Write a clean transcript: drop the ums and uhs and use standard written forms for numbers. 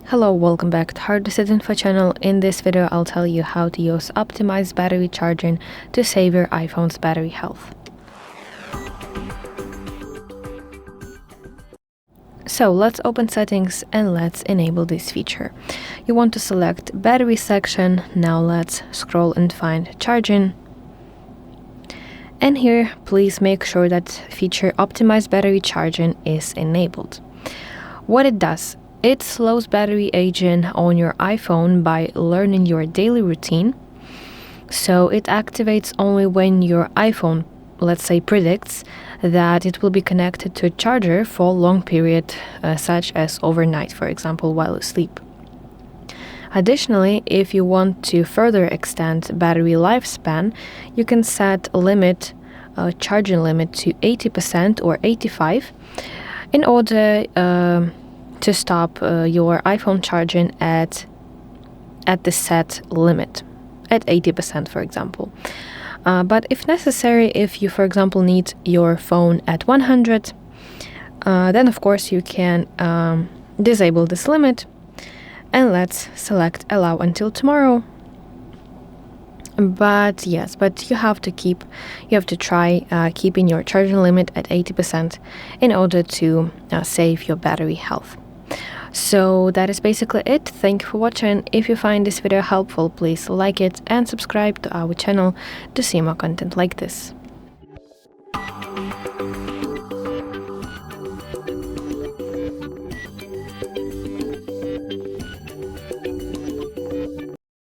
Hello, welcome back to HardReset.Info channel. In this video, I'll tell you how to use optimized battery charging to save your iPhone's battery health. So let's open settings and let's enable this feature. You want to select battery section. Now let's scroll and find charging. And here, please make sure that feature optimized battery charging is enabled. What it does, it slows battery aging on your iPhone by learning your daily routine. So it activates only when your iPhone, let's say, predicts that it will be connected to a charger for a long period, such as overnight, for example, while asleep. Additionally, if you want to further extend battery lifespan, you can set a charging limit to 80% or 85% in order to stop your iPhone charging at the set limit, at 80%, for example. But if necessary, if you, for example, need your phone at 100, then of course you can disable this limit, and let's select allow until tomorrow. But yes, you have to try keeping your charging limit at 80% in order to save your battery health. So that is basically it. Thank you for watching. If you find this video helpful, please like it and subscribe to our channel to see more content like this.